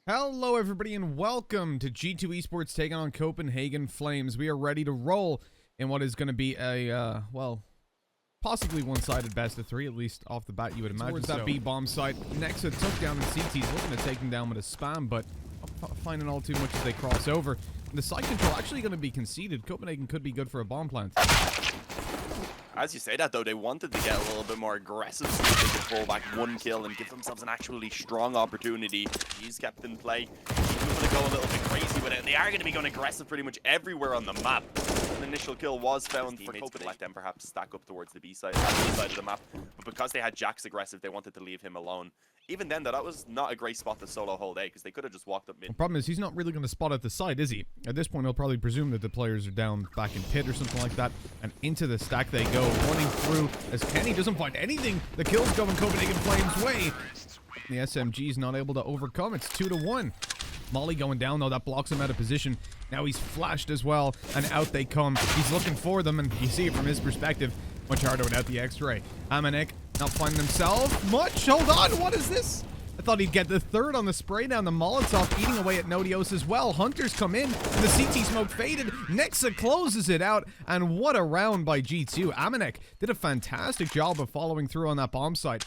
Hello everybody and welcome to G2 Esports taking on Copenhagen Flames. We are ready to roll in what is going to be a, well, possibly one-sided best of three, at least off the bat you would imagine. Towards that B-bomb site, Nexa took down the CTs, looking to take them down with a spam, but finding all too much as they cross over. And the site control actually going to be conceded. Copenhagen could be good for a bomb plant. As you say that, though, they wanted to get a little bit more aggressive so they could pull back one kill and give themselves an actually strong opportunity. He's kept in play. He's going to go a little bit crazy with it. And they are going to be going aggressive pretty much everywhere on the map. An initial kill was found for Copenhagen to let them perhaps stack up towards the B side of the map. But because they had Jax aggressive, they wanted to leave him alone. Even then, though, that was not a great spot to solo hold A, because they could have just walked up mid. The problem is he's not really going to spot at the side, is he? At this point, he'll probably presume that the players are down back in pit or something like that. And into the stack they go, running through as Kenny doesn't find anything. The kill's going Copenhagen Flames' way. The SMG's not able to overcome. It's 2-1. Molly going down, though. That blocks him out of position. Now he's flashed as well, and out they come. He's looking for them, and you see it from his perspective. Much harder without the X-ray. Amanek not finding himself much. Hold on, what is this? I thought he'd get the third on the spray down. The Molotov eating away at Nodios as well. Hunters come in, and the CT smoke faded. Nexa closes it out, and what a round by G2. Amanek did a fantastic job of following through on that bomb site.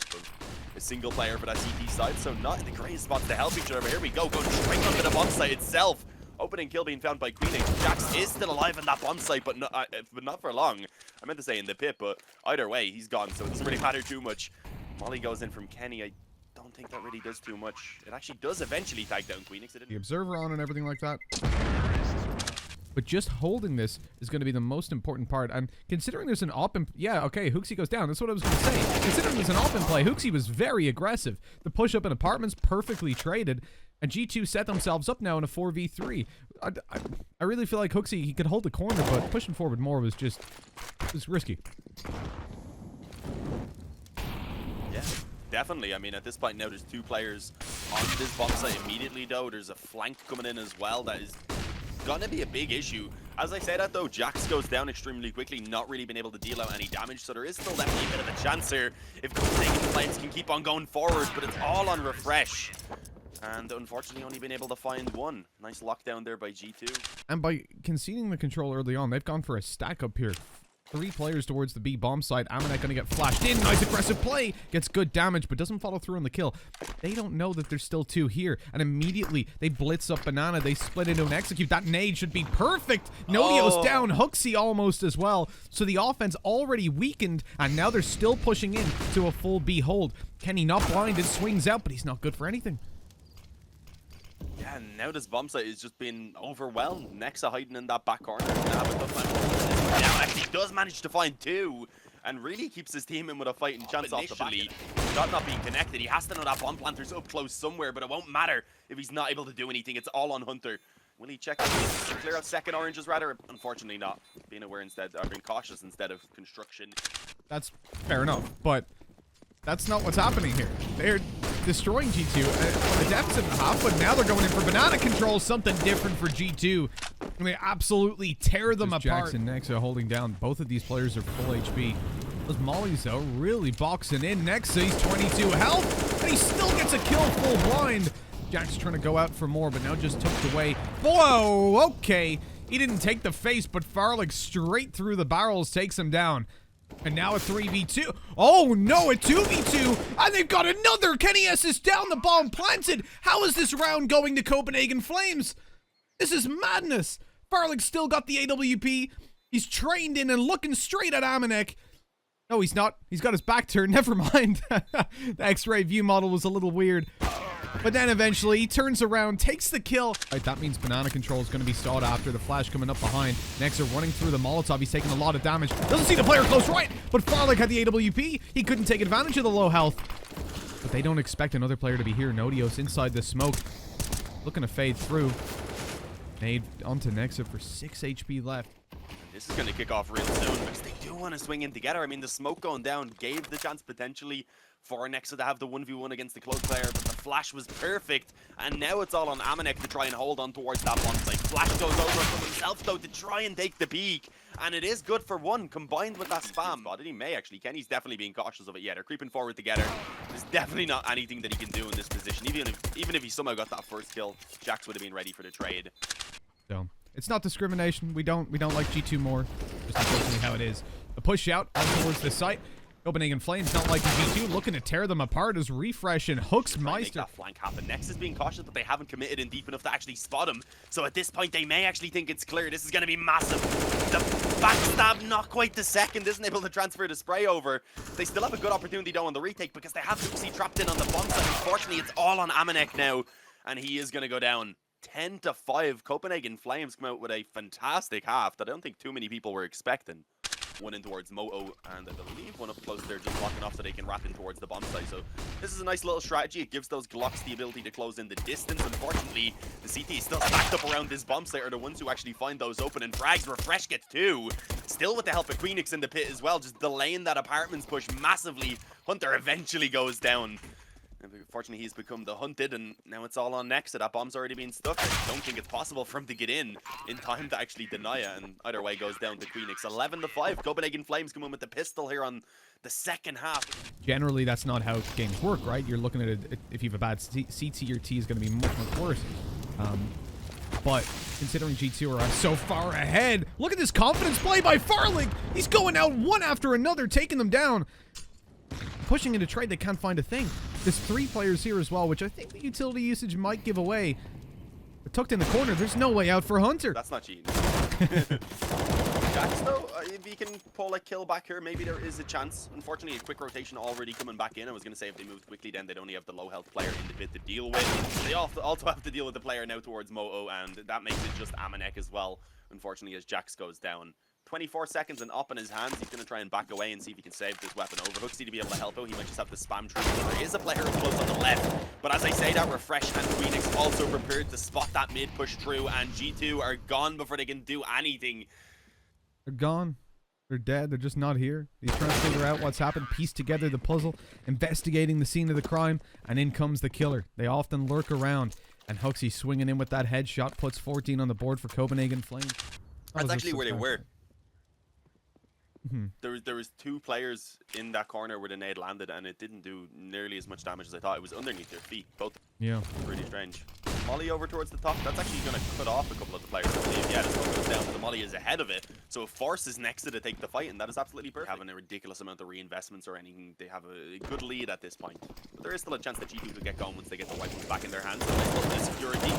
A single player for that CT side, so not in the greatest spot to help each other. But here we go, going straight onto the bomb site itself. Opening kill being found by Queening. Jax is still alive in that bomb site, but not for long. I meant to say in the pit, but either way, he's gone, so it doesn't really matter too much. Molly goes in from Kenny. I don't think that really does too much. It actually does eventually tag down Queenix. The observer on and everything like that. But just holding this is going to be the most important part. And considering there's an op in... Yeah, okay, Hooksy goes down. That's what I was going to say. Considering there's an op in play, Hooksy was very aggressive. The push-up in apartments perfectly traded. And G2 set themselves up now in a 4v3. I really feel like Hooksy, he could hold the corner, but pushing forward more was just... It was risky. Yeah, definitely. I mean, at this point now, there's two players on this bomb site immediately, though. There's a flank coming in as well. That is gonna be a big issue. As I say that, though, Jax goes down extremely quickly, not really been able to deal out any damage, so there is still definitely a bit of a chance here if Copenhagen Flames can keep on going forward, but it's all on refresh. And unfortunately only been able to find one. Nice lockdown there by G2. And by conceding the control early on, they've gone for a stack up here. 3 players towards the B bomb site. Amanek gonna get flashed in. Nice aggressive play. Gets good damage, but doesn't follow through on the kill. They don't know that there's still 2 here. And immediately, they blitz up Banana. They split into an execute. That nade should be perfect. Nodio's down. Hooksy almost as well. So the offense already weakened, and now they're still pushing in to a full B hold. Kenny not blinded, swings out, but he's not good for anything. Yeah, and now this bomb site is just being overwhelmed. Nexa hiding in that back corner. Now actually does manage to find 2 and really keeps his team in with a fighting chance off the back. Shot not being connected. He has to know that bomb planter's up close somewhere, but it won't matter if he's not able to do anything. It's all on Hunter. Will he check clear out second oranges rather? Unfortunately not. Being aware instead, or being cautious instead of construction. That's fair enough, but that's not what's happening here. They're destroying G2 the deficit in the half, but now they're going in for banana control, something different for G2. And they absolutely tear them apart. Jax and Nexa holding down. Both of these players are full HP. Those Mollies, though, really boxing in. Nexa, he's 22 health, and he still gets a kill full blind. Jax trying to go out for more, but now just tucked away. Whoa, okay. He didn't take the face, but Farlig straight through the barrels takes him down. And now a 3v2. Oh no, a 2v2. And they've got another. Kenny S is down, the bomb planted. How is this round going to Copenhagen Flames? This is madness. Farlig still got the AWP. He's trained in and looking straight at Amanek. No, he's not. He's got his back turned. Never mind. The X-ray view model was a little weird. But then eventually he turns around, takes the kill. All right, that means banana control is going to be sought after. The flash coming up behind. Nexa running through the Molotov. He's taking a lot of damage. Doesn't see the player close right, but Farlig had the AWP. He couldn't take advantage of the low health. But they don't expect another player to be here. Nodios inside the smoke. Looking to fade through. Nade onto Nexa for 6 HP left. This is going to kick off real soon because they do want to swing in together. I mean, the smoke going down gave the chance potentially for Nexa to have the 1v1 against the close player, but the flash was perfect, and now it's all on Amanek to try and hold on towards that one side. Flash goes over from himself, though, to try and take the peak, And it is good for one, combined with that spam. Spotted. He may actually. Kenny's definitely being cautious of it. Yeah, they're creeping forward together. There's definitely not anything that he can do in this position. Even if he somehow got that first kill, Jax would have been ready for the trade. So it's not discrimination. We don't like G2 more. Just unfortunately how it is. The push out towards the site. Copenhagen Flames not liking G2, looking to tear them apart as Refresh and Hooks Meister. That flank happen. Next is being cautious, but they haven't committed in deep enough to actually spot him. So at this point, they may actually think it's clear. This is going to be massive. The backstab, not quite the second, isn't able to transfer the spray over. They still have a good opportunity though on the retake because they have Lucy trapped in on the bomb site. Unfortunately, it's all on Amanek now, and he is going to go down. 10-5. Copenhagen Flames come out with a fantastic half that I don't think too many people were expecting. One in towards Moto, and I believe one up close there just blocking off so they can wrap in towards the bomb site. So this is a nice little strategy. It gives those Glocks the ability to close in the distance. Unfortunately, the CT is still stacked up around this bomb site are the ones who actually find those open, and Frags Refresh gets two. Still with the help of Queenix in the pit as well, just delaying that apartments push massively. Hunter eventually goes down. Unfortunately, he's become the hunted, and now it's all on next. So that bomb's already been stuck. I don't think it's possible for him to get in time to actually deny it, and either way goes down to Queenix. 11-5. Copenhagen Flames come in with the pistol here on the second half. Generally, that's not how games work, right? You're looking at it, if you have a bad CT, your T is going to be much worse. But considering G2 are so far ahead, look at this confidence play by Farlig. He's going out one after another, taking them down. Pushing into trade, they can't find a thing. There's 3 players here as well, which I think the utility usage might give away. But tucked in the corner, there's no way out for Hunter. That's not cheating. Jax, though, if he can pull a kill back here, maybe there is a chance. Unfortunately, a quick rotation already coming back in. I was going to say if they moved quickly, then they'd only have the low health player in the pit to deal with. They also have to deal with the player now towards Moto, and that makes it just Amanek as well, unfortunately, as Jax goes down. 24 seconds and up in his hands. He's going to try and back away and see if he can save this weapon over. Hooksy to be able to help out. He might just have to spam through. There is a player close on the left. But as I say that, Refresh and Queenix also prepared to spot that mid push through. And G2 are gone before they can do anything. They're gone. They're dead. They're just not here. He's trying to figure out what's happened, piece together the puzzle, investigating the scene of the crime, and in comes the killer. They often lurk around. And Hooksy swinging in with that headshot puts 14 on the board for Copenhagen Flames. That's actually where they were. There was 2 players in that corner where the nade landed, and it didn't do nearly as much damage as I thought. It was underneath their feet. Both. Yeah. Pretty strange. Molly over towards the top. That's actually going to cut off a couple of the players. I believe. Yeah, this one goes down, but the Molly is ahead of it. So Force is next to take the fight, and that is absolutely perfect. Having a ridiculous amount of reinvestments or anything. They have a good lead at this point. But there is still a chance that G2 could get going once they get the weapons back in their hands. So there's still the security.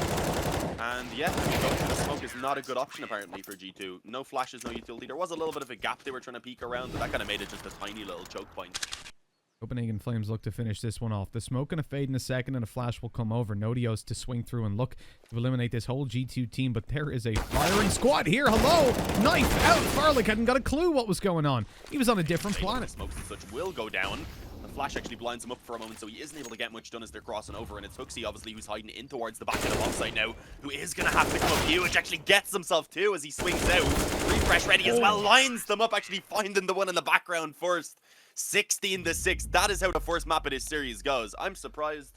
And yeah, going through the smoke is not a good option apparently for G2. No flashes, no utility. There was a little bit of a gap they were trying to peek around, but that kind of made it just a tiny little choke point. Copenhagen Flames look to finish this one off. The smoke and a fade in a second, and a flash will come over. Nodios to swing through and look to eliminate this whole G2 team, but there is a firing squad here. Hello! Knife out! Farlick hadn't got a clue what was going on. He was on a different planet. Smokes and such will go down. The flash actually blinds him up for a moment, so he isn't able to get much done as they're crossing over, and it's Hooksy, obviously, who's hiding in towards the back of the bomb site now, who is going to have to come up huge. Actually gets himself too as he swings out. Refresh ready as well, lines them up, actually finding the one in the background first. 16-6. That is how the first map of this series goes. I'm surprised.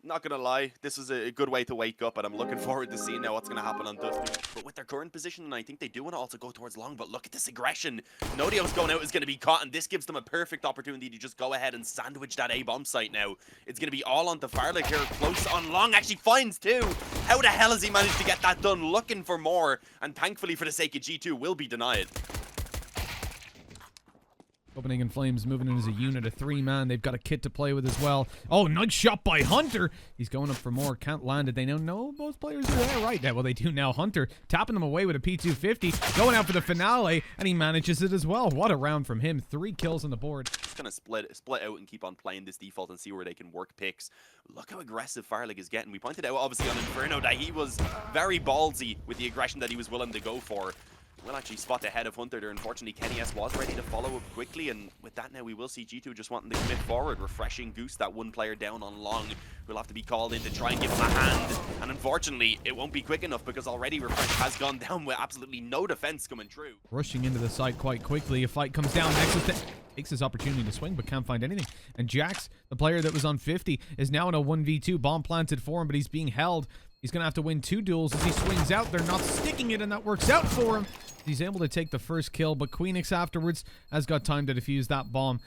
Not gonna lie, this is a good way to wake up, and I'm looking forward to seeing now what's gonna happen on Dusty. But with their current position, and I think they do want to also go towards long, but look at this aggression. Nodio's going out is gonna be caught, and this gives them a perfect opportunity to just go ahead and sandwich that A-bomb site now. It's gonna be all onto Farlick here, close on long, actually finds two. How the hell has he managed to get that done? Looking for more, and thankfully for the sake of G2 will be denied. Copenhagen Flames moving in as a unit, a 3-man. They've got a kit to play with as well. Oh, nice shot by Hunter. He's going up for more. Can't land it. They now know both players are there. Right. Yeah, well, they do now. Hunter tapping them away with a P250. Going out for the finale, and he manages it as well. What a round from him. 3 kills on the board. Just going to split out and keep on playing this default and see where they can work picks. Look how aggressive Farlig is getting. We pointed out, obviously, on Inferno that he was very ballsy with the aggression that he was willing to go for. We'll actually spot ahead of Hunter there. Unfortunately, Kenny S was ready to follow up quickly, and with that now we will see G2 just wanting to commit forward. Refreshing Goose, that one player down on long, will have to be called in to try and give him a hand. And unfortunately, it won't be quick enough because already Refresh has gone down with absolutely no defense coming through. Rushing into the site quite quickly. A fight comes down. Nexus takes his opportunity to swing, but can't find anything. And Jax, the player that was on 50, is now in a 1v2. Bomb planted for him, but he's being held. He's going to have to win 2 duels as he swings out. They're not sticking it, and that works out for him. He's able to take the first kill, but Queenix afterwards has got time to defuse that bomb.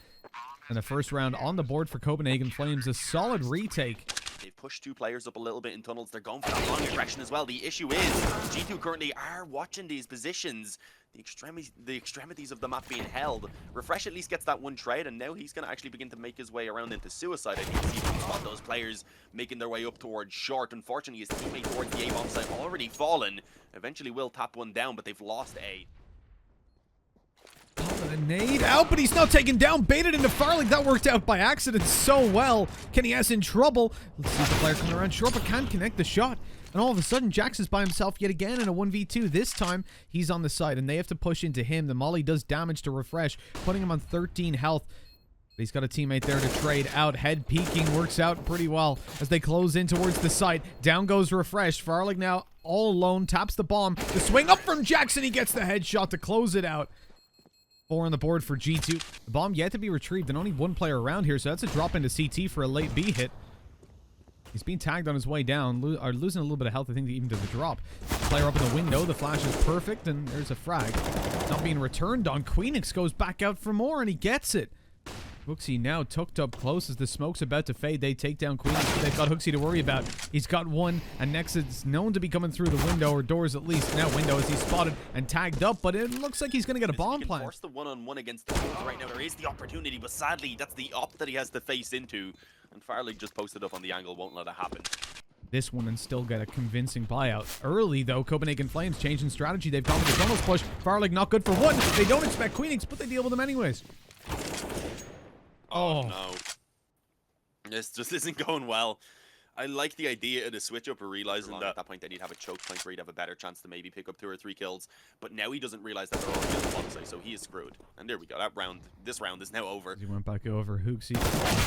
And the first round on the board for Copenhagen Flames, a solid retake. They've pushed 2 players up a little bit in tunnels. They're going for that long aggression as well. The issue is G2 currently are watching these positions. The extremities of the map being held. Refresh at least gets that 1 trade, and now he's going to actually begin to make his way around into suicide. I think he can spot those players making their way up towards short. Unfortunately, his teammate towards the A bomb site already fallen. Eventually will tap 1 down, but they've lost A. A nade out, but he's now taken down, baited into Farlig. That worked out by accident so well. Kenny S in trouble. Let's see the player coming around short, but can't connect the shot. And all of a sudden, Jax is by himself yet again in a 1v2. This time, he's on the side, and they have to push into him. The molly does damage to Refresh, putting him on 13 health. But he's got a teammate there to trade out. Head peeking works out pretty well as they close in towards the site. Down goes Refresh. Farlig now all alone, taps the bomb. The swing up from Jackson. He gets the headshot to close it out. 4 on the board for G2. The bomb yet to be retrieved, and only 1 player around here, so that's a drop into CT for a late B hit. He's being tagged on his way down, losing a little bit of health, I think, even to the drop. Player up in the window, the flash is perfect, and there's a frag. Not being returned on. Queenix goes back out for more, and he gets it. Hooksy now tucked up close as the smoke's about to fade. They take down Queenix, but they've got Hooksy to worry about. He's got 1, and next is known to be coming through the window, or doors at least. Now window as he's spotted and tagged up, but it looks like he's going to get a bomb plant. Force the 1-on-1 against the Wolves right now. There is the opportunity, but sadly, that's the op that he has to face into. And Farlig just posted up on the angle, won't let it happen. This one and still get a convincing buyout. Early, though, Copenhagen Flames changing strategy. They've gone to the tunnels push. Farlig not good for 1. They don't expect Queenix, but they deal with them anyways. Oh no. This just isn't going well. I like the idea of the switch up or realizing that at that point then you'd have a choke point where you'd have a better chance to maybe pick up 2 or 3 kills. But now he doesn't realize that they're already on the bomb site, so he is screwed. And there we go. This round is now over. He went back over. Hooksy,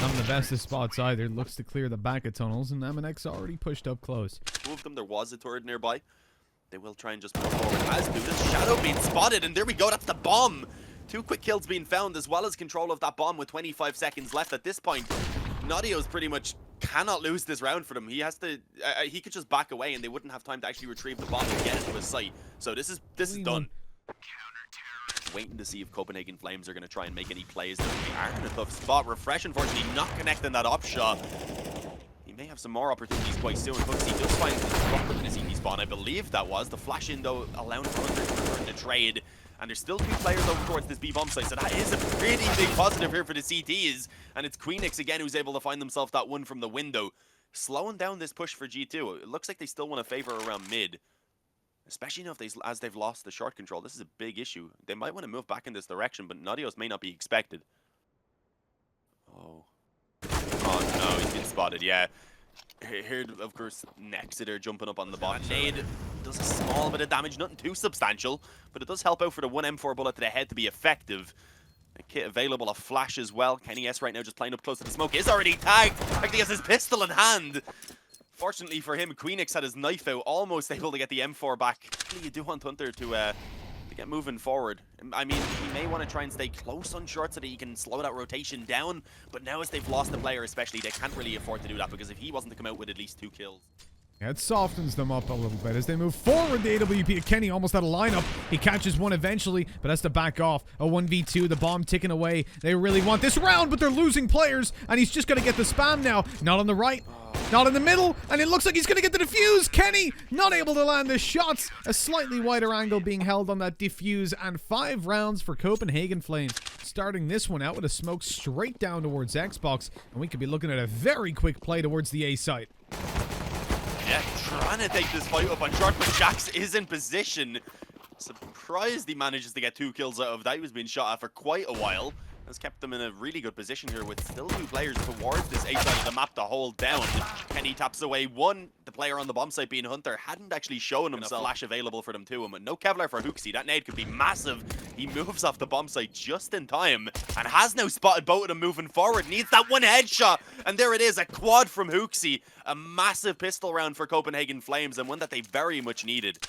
not in the best of spots either. Looks to clear the back of tunnels, and MNX already pushed up close. 2 of them, there was a turret nearby. They will try and just move forward. As do this Shadow being spotted, and there we go. That's the bomb. 2 quick kills being found, as well as control of that bomb with 25 seconds left at this point. Nadio's pretty much cannot lose this round for them. He has to, he could just back away and they wouldn't have time to actually retrieve the bomb and get into his site. So this is done. Waiting to see if Copenhagen Flames are going to try and make any plays. They are in a tough spot. Refresh, unfortunately, not connecting that op shot. He may have some more opportunities quite soon. Hooksy does find the proper in the CT spawn. I believe that was. The flash in, though, allowing for Hunter to return the trade. And there's still 2 players over towards this B bomb site, so that is a pretty big positive here for the CTs. And it's Queenix again who's able to find themselves that 1 from the window. Slowing down this push for G2. It looks like they still want to favor around mid. Especially now as they've lost the short control. This is a big issue. They might want to move back in this direction, but Nadios may not be expected. Oh. Oh no, he's been spotted, yeah. Here, of course, Nexeter jumping up on the bot. Nade does a small bit of damage, nothing too substantial, but it does help out for the 1 M4 bullet to the head to be effective. A kit available, a flash as well. Kenny S right now just playing up close to the smoke. Is already tagged. Actually, he has his pistol in hand. Fortunately for him, Queenix had his knife out, almost able to get the M4 back. You do want Hunter to get moving forward. I mean, he may want to try and stay close on short so that he can slow that rotation down, but now as they've lost the player especially, they can't really afford to do that, because if he wasn't to come out with at least 2 kills. Yeah, it softens them up a little bit as they move forward. The AWP, Kenny almost out of lineup. He catches 1 eventually, but has to back off. A 1v2, the bomb ticking away. They really want this round, but they're losing players, and he's just going to get the spam now. Not on the right, not in the middle, and it looks like he's going to get the defuse. Kenny not able to land the shots. A slightly wider angle being held on that defuse, and 5 rounds for Copenhagen Flames. Starting this one out with a smoke straight down towards Xbox, and we could be looking at a very quick play towards the A site. Yeah, trying to take this fight up on short, but Jax is in position. Surprised he manages to get 2 kills out of that. He was being shot at for quite a while. Has kept them in a really good position here with still 2 players towards this A side of the map to hold down. Kenny taps away 1. The player on the bomb site being Hunter hadn't actually shown himself. A flash available for them too. But no Kevlar for Hooksy. That nade could be massive. He moves off the bomb site just in time and has now spotted both of them moving forward. Needs that 1 headshot. And there it is, a quad from Hooksy. A massive pistol round for Copenhagen Flames, and one that they very much needed.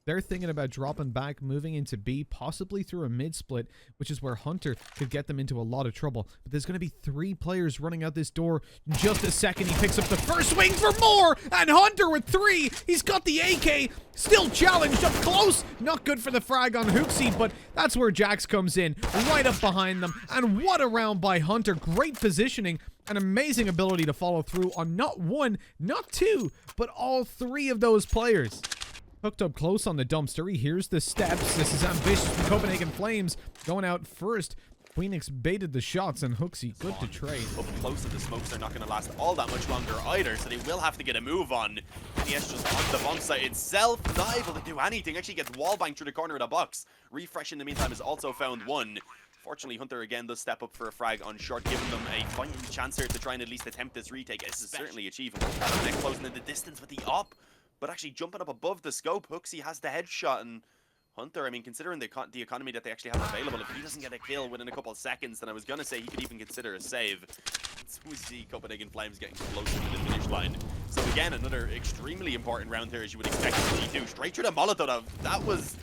They're thinking about dropping back, moving into B, possibly through a mid-split, which is where Hunter could get them into a lot of trouble. But there's going to be 3 players running out this door in just a second. He picks up the first swing for more, and Hunter with 3. He's got the AK, still challenged up close. Not good for the frag on Hooksy, but that's where Jax comes in, right up behind them. And what a round by Hunter. Great positioning. An amazing ability to follow through on not 1, not 2, but all 3 of those players. Hooked up close on the dumpster. He hears the steps. This is ambitious from Copenhagen Flames going out first. Phoenix baited the shots, and Hooksy good to trade. Up close to the smokes, they're not going to last all that much longer either, so they will have to get a move on. NES just on the bomb site itself, not able to do anything. Actually gets wallbanged through the corner of the box. Refresh in the meantime has also found 1. Fortunately, Hunter again does step up for a frag on short, giving them a fighting chance here to try and at least attempt this retake. This is certainly achievable. And then closing in the distance with the op, but actually jumping up above the scope. Hooksy has the headshot, and Hunter, I mean, considering the economy that they actually have available, if he doesn't get a kill within a couple of seconds, then I was going to say he could even consider a save. So we see Copenhagen Flames getting closer to the finish line. So again, another extremely important round here, as you would expect from G2. Straight through the Molotov. That was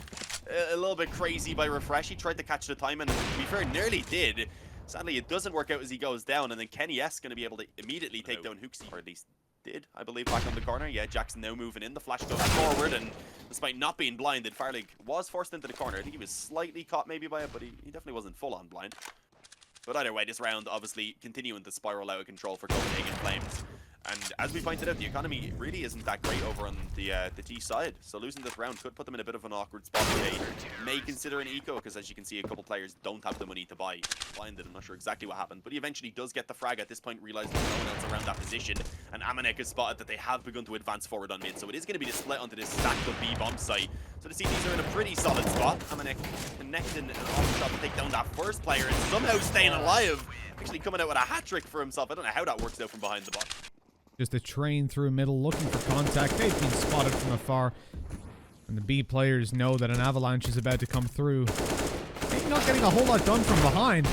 a little bit crazy by Refresh. He tried to catch the time, and to be fair, nearly did. Sadly, it doesn't work out as he goes down, and then Kenny S going to be able to immediately take down Hooksy, or at least did, I believe, back on the corner. Yeah, Jackson now moving in. The flash goes forward, and despite not being blinded, Farlig was forced into the corner. I think he was slightly caught maybe by it, but he definitely wasn't full on blind. But either way, this round obviously continuing to spiral out of control for Copenhagen Flames. And as we pointed out, the economy really isn't that great over on the T side. So losing this round could put them in a bit of an awkward spot. They may consider an eco, because as you can see, a couple players don't have the money to buy. Blinded, I'm not sure exactly what happened, but he eventually does get the frag at this point, realizing there's no one else around that position. And Amanek has spotted that they have begun to advance forward on mid. So it is going to be the split onto this stacked up B bomb site. So the CTs are in a pretty solid spot. Amanek connecting an off shot to take down that first player and somehow staying alive. Actually coming out with a hat trick for himself. I don't know how that works out from behind the bot. Just a train through middle, looking for contact. They've been spotted from afar. And the B players know that an avalanche is about to come through. Maybe not getting a whole lot done from behind.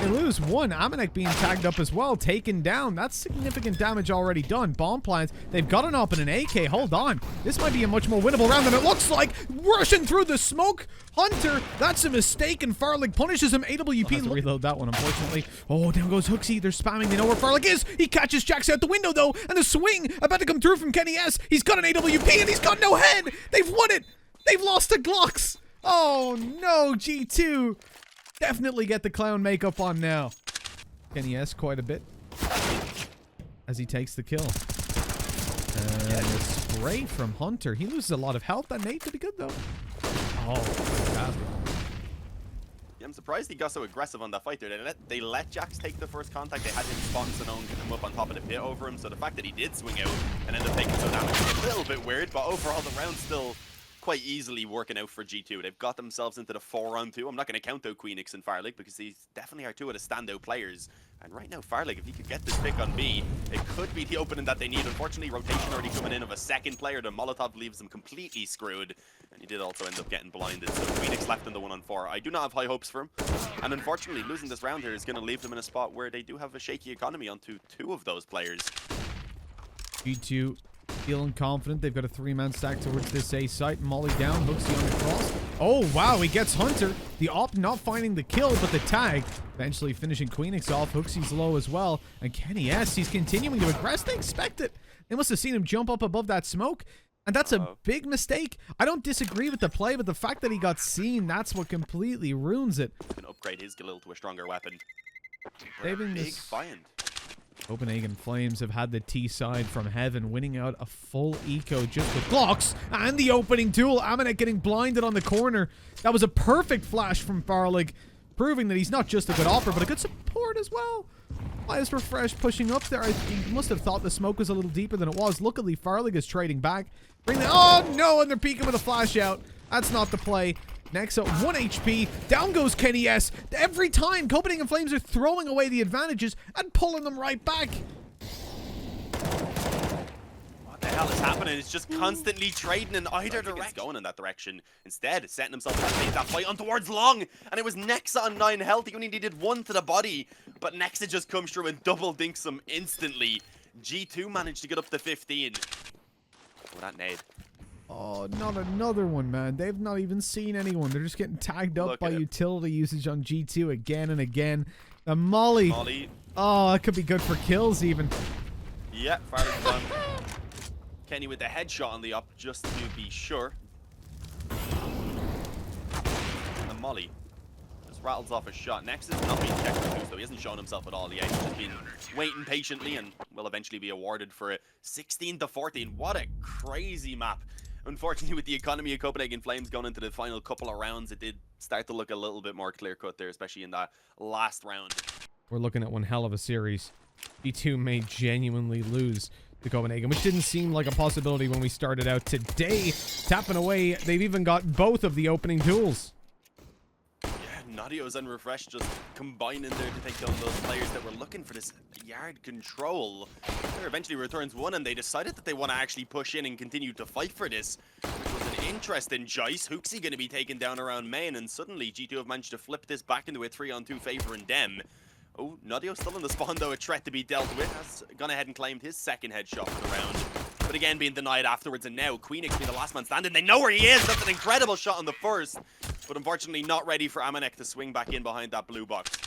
They lose 1. Amanek being tagged up as well, taken down. That's significant damage already done. Bomb plants. They've got an op and an AK. Hold on. This might be a much more winnable round than it looks like. Rushing through the smoke. Hunter, that's a mistake, and Farlig punishes him. AWP. Have to reload that one, unfortunately. Oh, down goes Hooksy. They're spamming. They know where Farlig is. He catches Jax out the window, though, and the swing about to come through from Kenny S. He's got an AWP, and he's got no head. They've won it. They've lost to Glocks. Oh, no, G2. Definitely get the clown makeup on now. Kenny S quite a bit as he takes the kill. And a spray from Hunter. He loses a lot of health. That nade could be good, though. Oh, fantastic. Yeah, I'm surprised he got so aggressive on that fight there. They let Jax take the first contact. They had him spot and Sonone get him up on top of the pit over him. So the fact that he did swing out and end up taking some damage is a little bit weird. But overall, the round's still quite easily working out for G2. They've got themselves into the 4-on-2. I'm not going to count out Queenix and Farlig, because these definitely are 2 of the standout players. And right now, Farlig, if he could get this pick on B, it could be the opening that they need. Unfortunately, rotation already coming in of a second player. The Molotov leaves them completely screwed. And he did also end up getting blinded. So Queenix left in the 1-on-4. I do not have high hopes for him. And unfortunately, losing this round here is going to leave them in a spot where they do have a shaky economy onto 2 of those players. G2 feeling confident. They've got a 3-man stack towards this A site. Molly down, Hooksy on the cross. Oh, wow, he gets Hunter. The op not finding the kill, but the tag. Eventually finishing Queenix off. Hooksy's low as well. And Kenny S, he's continuing to aggress. They expect it. They must have seen him jump up above that smoke. And that's a big mistake. I don't disagree with the play, but the fact that he got seen, that's what completely ruins it. Can upgrade his skill to a stronger weapon. Saving Big this find. Copenhagen Flames have had the T side from heaven, winning out a full eco just with Glocks and the opening tool. Amanek getting blinded on the corner. That was a perfect flash from Farlig, proving that he's not just a good offer, but a good support as well. Why is Refresh pushing up there? He must have thought the smoke was a little deeper than it was. Luckily, Farlig is trading back. Oh, no, and they're peeking with a flash out. That's not the play. Next up, 1 HP. Down goes Kenny S. Every time, Copenhagen Flames are throwing away the advantages and pulling them right back. What the hell is happening? It's just constantly trading in either direction. It's going in that direction. Instead, setting himself up to take that fight on towards Long. And it was Nexa on 9 health. He only needed 1 to the body. But Nexa just comes through and double dinks him instantly. G2 managed to get up to 15. Oh, that nade. Oh, not another one, man. They've not even seen anyone. They're just getting tagged up by utility usage on G2 again and again. The Molly. Oh, that could be good for kills even. Yeah, Farley's done. Kenny with the headshot on the up just to be sure. And the Molly just rattles off a shot. Next is not being checked for so he hasn't shown himself at all yet. He's just been waiting patiently and will eventually be awarded for it. 16-14. What a crazy map. Unfortunately, with the economy of Copenhagen Flames going into the final couple of rounds, it did start to look a little bit more clear-cut there, especially in that last round. We're looking at one hell of a series. G2 may genuinely lose to Copenhagen, which didn't seem like a possibility when we started out. Today, tapping away, they've even got both of the opening duels. Nadios and Refresh just combining there to take down those players that were looking for this yard control. There eventually returns one, and they decided that they want to actually push in and continue to fight for this, which was an interesting choice. Hooksy going to be taken down around main, and suddenly G2 have managed to flip this back into a 3-on-2 favoring them. Oh, Nadio still in the spawn, though, a threat to be dealt with. Has gone ahead and claimed his second headshot for the round, but again being denied afterwards. And now Queenix being the last man standing. They know where he is. That's an incredible shot on the first, but unfortunately not ready for Amanek to swing back in behind that blue box.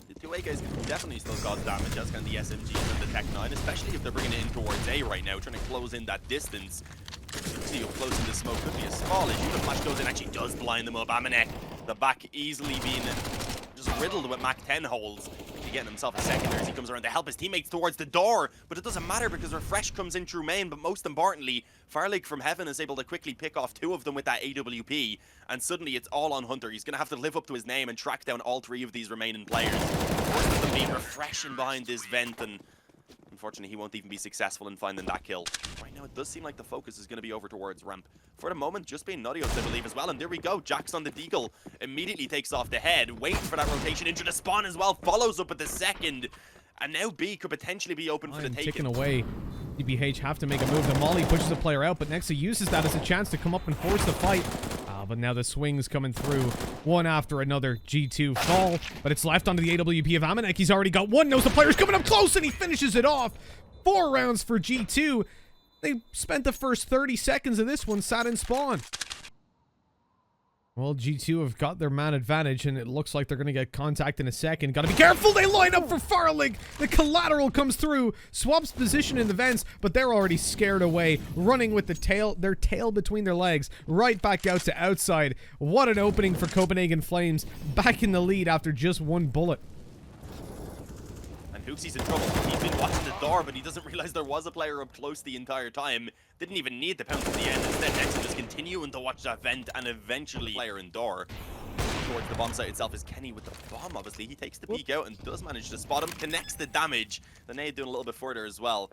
The 2A guys can definitely still cause damage, as can the SMGs and the Tech 9, especially if they're bringing it in towards A right now, trying to close in that distance. See, close in the smoke could be a small issue. The flash goes in, actually does blind them up. Amanek, the back easily being just riddled with Mach 10 holes. Getting himself a second there as he comes around to help his teammates towards the door, but it doesn't matter because Refresh comes in through main. But most importantly, Farlig from Heaven is able to quickly pick off two of them with that AWP, and suddenly it's all on Hunter. He's gonna have to live up to his name and track down all three of these remaining players. Forced them being refreshing behind this vent, and unfortunately he won't even be successful in finding that kill. Right now it does seem like the focus is going to be over towards ramp. For the moment, just being Nadios, I believe, as well. And there we go. Jax on the Deagle immediately takes off the head, waiting for that rotation into the spawn as well. Follows up with the second. And now B could potentially be open for the taking. Taken away. DBH have to make a move. The Molly pushes a player out, but Nexa uses that as a chance to come up and force the fight. But now the swings coming through, one after another. G2 fall, but it's left onto the AWP of Amanek. He's already got one, knows the player's coming up close, and he finishes it off. 4 rounds for G2. They spent the first 30 seconds of this one sat in spawn. Well, G2 have got their man advantage, and it looks like they're going to get contact in a second. Got to be careful. They line up for Farlig. The collateral comes through, swaps position in the vents, but they're already scared away, running with their tail between their legs, right back out to outside. What an opening for Copenhagen Flames, back in the lead after just one bullet. Hooksy's in trouble. He's been watching the door, but he doesn't realize there was a player up close the entire time. Didn't even need the pounce at the end. Instead, Nexa just continuing to watch that vent, and eventually player in door. Towards the bomb site itself is Kenny with the bomb, obviously. He takes the peek out and does manage to spot him. Connects the damage. The nade doing a little bit further as well.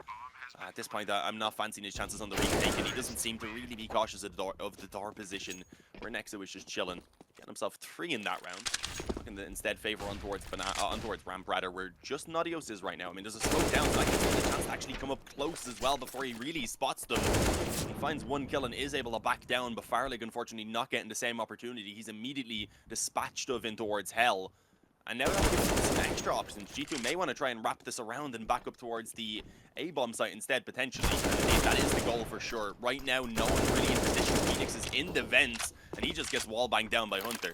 At this point, I'm not fancying his chances on the retake, and he doesn't seem to really be cautious of the door position, where Nexa was just chilling. Getting himself 3 in that round. Looking to instead favor on towards ramp, rather, where just Nadios is right now. I mean, there's a slow down, so I can get a chance to actually come up close as well before he really spots them. He finds one kill and is able to back down, but Farlig, unfortunately, not getting the same opportunity. He's immediately dispatched of in towards Hell. And now that gives him some extra options. G2 may want to try and wrap this around and back up towards the A-bomb site instead, potentially. Indeed, that is the goal for sure. Right now, no one's really in position. Phoenix is in the vents, and he just gets wall banged down by Hunter.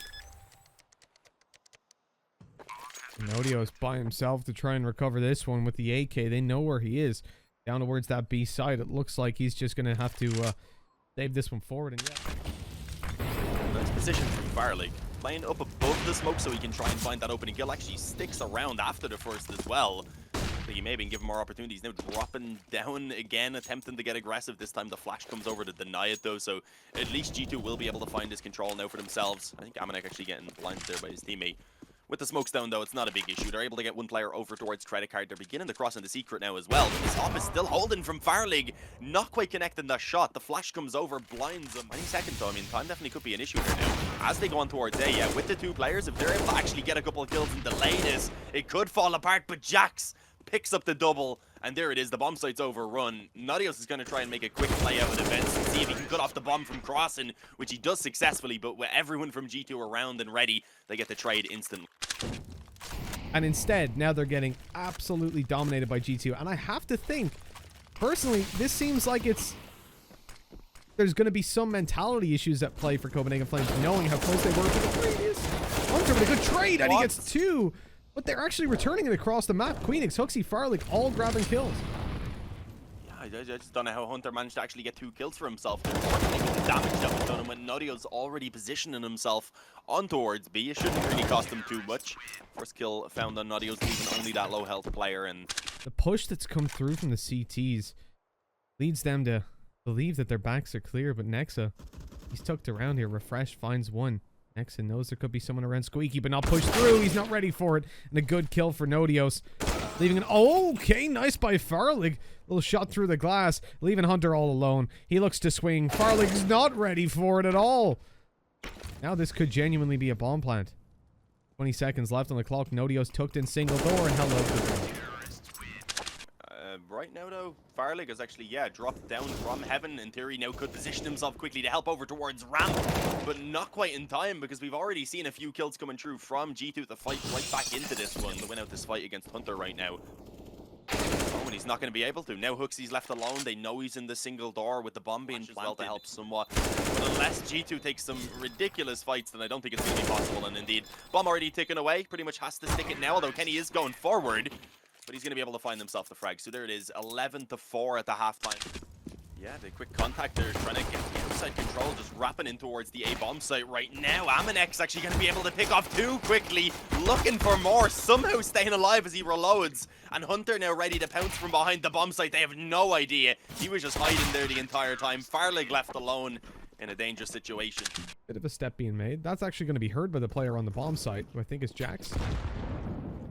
Nodio's by himself to try and recover this one with the AK. They know where he is. Down towards that B side. It looks like he's just going to have to save this one forward. And yeah. Nice position from Farlig. Playing up above the smoke so he can try and find that opening kill. Actually sticks around after the first as well. But he may have been given more opportunities. Now dropping down again, attempting to get aggressive. This time the flash comes over to deny it though. So at least G2 will be able to find his control now for themselves. I think Amanek actually getting blinded there by his teammate. With the smokes down, though, it's not a big issue. They're able to get one player over towards Credit Card. They're beginning to cross in the secret now as well. This op is still holding from Farlig. Not quite connecting that shot. The flash comes over, blinds them. Any second, though, I mean, time definitely could be an issue here now. As they go on towards A, yeah, with the 2 players, if they're able to actually get a couple of kills and delay this, it could fall apart. But Jax picks up the double, and there it is. The bomb site's overrun. Nadios is going to try and make a quick play out of events and see if he can cut off the bomb from crossing, which he does successfully. But with everyone from G2 around and ready, they get the trade instantly. And instead, now they're getting absolutely dominated by G2. And I have to think, personally, this seems like it's there's going to be some mentality issues at play for Copenhagen Flames, knowing how close they were to the previous. Hunter with a good trade, and he gets 2. But they're actually returning it across the map. Queenix, Hooksy, Farlick, all grabbing kills. Yeah, I just don't know how Hunter managed to actually get 2 kills for himself. Unfortunately, with the damage that was done, and when Nodio's already positioning himself on towards B, it shouldn't really cost him too much. First kill found on Nodio's leaving only that low health player, and the push that's come through from the CTs leads them to believe that their backs are clear, but Nexa, he's tucked around here. Refresh finds 1. Nexa knows there could be someone around Squeaky, but not pushed through. He's not ready for it. And a good kill for Nodios. Leaving an... Okay, nice by Farlig. Little shot through the glass. Leaving Hunter all alone. He looks to swing. Farlig's not ready for it at all. Now this could genuinely be a bomb plant. 20 seconds left on the clock. Nodios tucked in single door, and hello to right now, though, Farlig has actually, dropped down from heaven. In theory, now could position himself quickly to help over towards ramp, but not quite in time because we've already seen a few kills coming through from G2 to fight right back into this one, to win out this fight against Hunter right now. Oh, and he's not going to be able to. Now Hooksy's left alone. They know he's in the single door with the bomb being as well to help somewhat. But unless G2 takes some ridiculous fights, then I don't think it's going to be possible. And indeed, bomb already taken away. Pretty much has to stick it now, although Kenny is going forward. But he's going to be able to find himself the frag. So there it is, 11-4 at the halftime. Yeah, the quick contact there, trying to get the outside control, just wrapping in towards the A bomb site right now. Amanek's actually going to be able to pick off 2 quickly, looking for more, somehow staying alive as he reloads. And Hunter now ready to pounce from behind the bomb site. They have no idea. He was just hiding there the entire time. Farlig left alone in a dangerous situation. bit of a step being made. That's actually going to be heard by the player on the bomb site, who I think is Jax.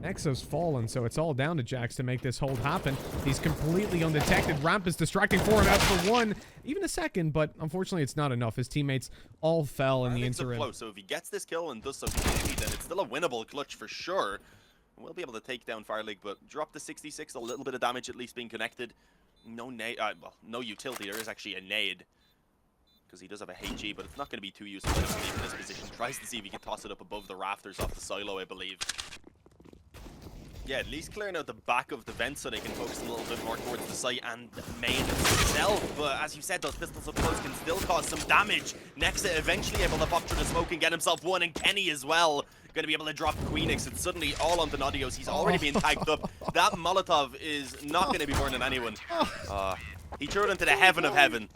Nexo's fallen, so it's all down to Jax to make this hold happen. He's completely undetected. Ramp is distracting for him out for 1, even a second, but unfortunately it's not enough. His teammates all fell in the interim. Close, so if he gets this kill and does so quickly, then it's still a winnable clutch for sure. We'll be able to take down Farlig, but drop the 66, a little bit of damage at least being connected. No nade, well, no utility. There is actually a nade, because he does have a HE, but it's not going to be too useful in this position. Tries to see if he can toss it up above the rafters off the silo, I believe. Yeah, at least clearing out the back of the vent so they can focus a little bit more towards the site and the main itself. But as you said, those pistols up close can still cause some damage. Nexa eventually able to pop through the smoke and get himself 1, and Kenny as well. Going to be able to drop Queenix. It's suddenly all onto Nodios. He's already being tagged up. That Molotov is not going to be burning anyone. He threw it into the heaven of heaven.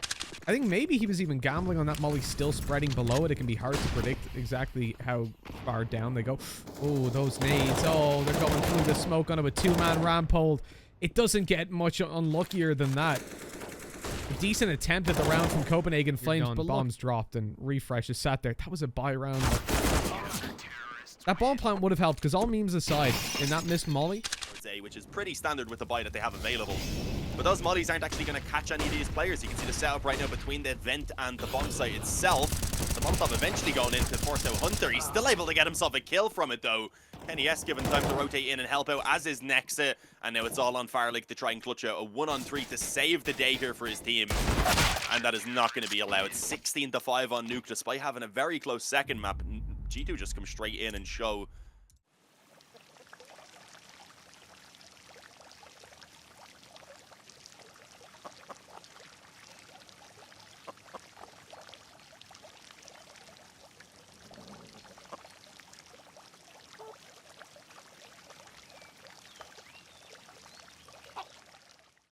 I think maybe he was even gambling on that molly still spreading below it. It can be hard to predict exactly how far down they go. Oh, those nades. Oh, they're going through the smoke onto a 2-man ramp hold. It doesn't get much unluckier than that. A decent attempt at the round from Copenhagen Flames, but bombs dropped and Refresh is sat there. That was a buy round. That bomb plant would have helped, because all memes aside, in that missed molly, which is pretty standard with the buy that they have available. But those mollies aren't actually going to catch any of these players. You can see the setup right now between the vent and the bomb site itself. The Molotov eventually going in to force out Hunter. He's still able to get himself a kill from it, though. Kenny S given time to rotate in and help out, as is Nexa. And now it's all on Farlig to try and clutch out a 1-on-3 to save the day here for his team. And that is not going to be allowed. 16-5 on Nuke, despite having a very close second map. G2 just come straight in and show